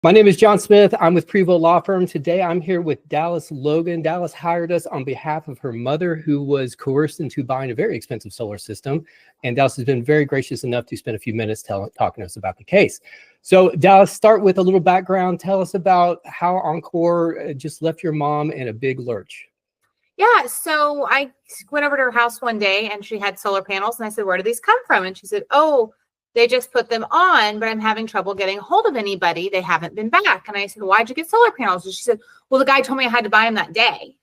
My name is John Smith. I'm with Prevost Law Firm. Today, I'm here with Dallas Logan. Dallas hired us on behalf of her mother, who was coerced into buying a very expensive solar system. And Dallas has been very gracious enough to spend a few minutes talking to us about the case. So Dallas, start with a little background. Tell us about how Encore just left your mom in a big lurch. Yeah, so I went over to her house one day and she had solar panels. And I said, where do these come from? And she said, oh, they just put them on, but I'm having trouble getting a hold of anybody. They haven't been back. And I said, why'd you get solar panels? And she said, well, the guy told me I had to buy them that day,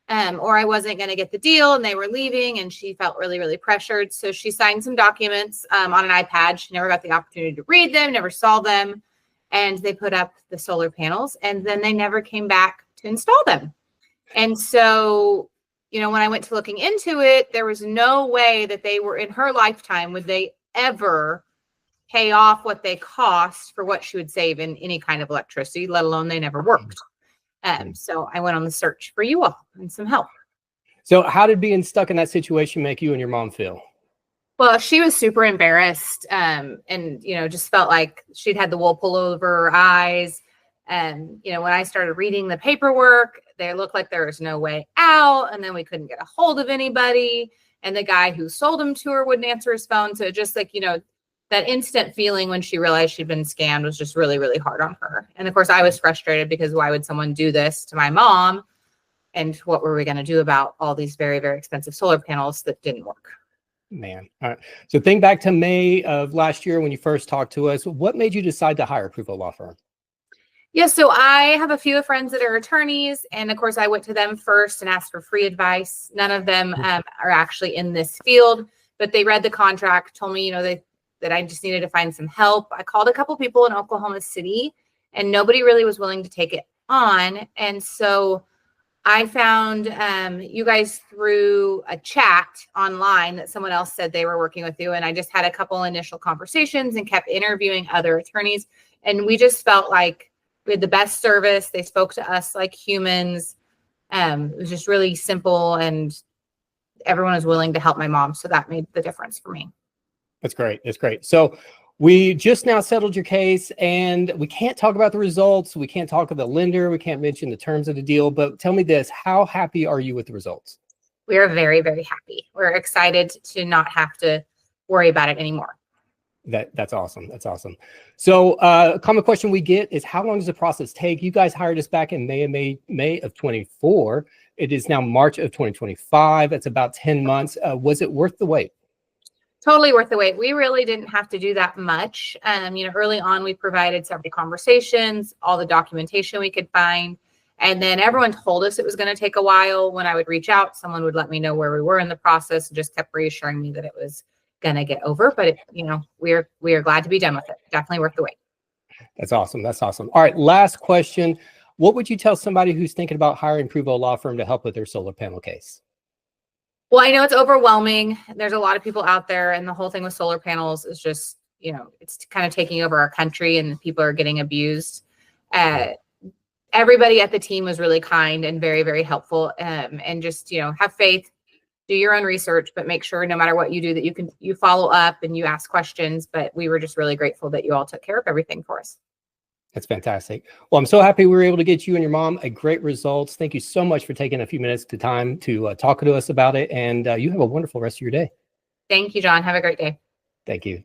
or I wasn't going to get the deal, and they were leaving, and she felt really, really pressured. So she signed some documents on an iPad. She never got the opportunity to read them, never saw them. And they put up the solar panels, and then they never came back to install them. And so, you know, when I went to looking into it, there was no way that they were in her lifetime would they ever pay off what they cost for what she would save in any kind of electricity, let alone they never worked. So I went on the search for you all and some help. So how did being stuck in that situation make you and your mom feel? Well, she was super embarrassed and, you know, just felt like she'd had the wool pull over her eyes. And, you know, when I started reading the paperwork, they looked like there was no way out. And then we couldn't get a hold of anybody. And the guy who sold them to her wouldn't answer his phone. So just like, you know, that instant feeling when she realized she'd been scammed was just really, really hard on her. And of course, I was frustrated because why would someone do this to my mom? And what were we going to do about all these very, very expensive solar panels that didn't work? Man. All right. So think back to May of last year when you first talked to us. What made you decide to hire Prevost Law Firm? Yeah, so I have a few friends that are attorneys. And of course, I went to them first and asked for free advice. None of them are actually in this field, but they read the contract, told me, you know, that I just needed to find some help. I called a couple people in Oklahoma City and nobody really was willing to take it on. And so I found you guys through a chat online that someone else said they were working with you. And I just had a couple initial conversations and kept interviewing other attorneys. And we just felt like we had the best service. They spoke to us like humans. It was just really simple and everyone was willing to help my mom. So that made the difference for me. That's great. That's great. So we just now settled your case and we can't talk about the results. We can't talk of the lender. We can't mention the terms of the deal, but tell me this, how happy are you with the results? We are very, very happy. We're excited to not have to worry about it anymore. That's awesome. That's awesome. So a common question we get is how long does the process take? You guys hired us back in May of 24. It is now March of 2025. It's about 10 months. Was it worth the wait? Totally worth the wait. We really didn't have to do that much. You know, early on, we provided several conversations, all the documentation we could find. And then everyone told us it was going to take a while. When I would reach out, someone would let me know where we were in the process and just kept reassuring me that it was going to get over. But, you know, we are glad to be done with it. Definitely worth the wait. That's awesome. That's awesome. All right. Last question. What would you tell somebody who's thinking about hiring Prevost Law Firm to help with their solar panel case? Well, I know it's overwhelming. There's a lot of people out there, and the whole thing with solar panels is just, you know, it's kind of taking over our country and people are getting abused. Everybody at the team was really kind and very, very helpful. And just, you know, have faith, do your own research, but make sure no matter what you do that you follow up and you ask questions. But we were just really grateful that you all took care of everything for us. That's fantastic. Well, I'm so happy we were able to get you and your mom a great results. Thank you so much for taking a few minutes to time to talk to us about it. And you have a wonderful rest of your day. Thank you, John. Have a great day. Thank you.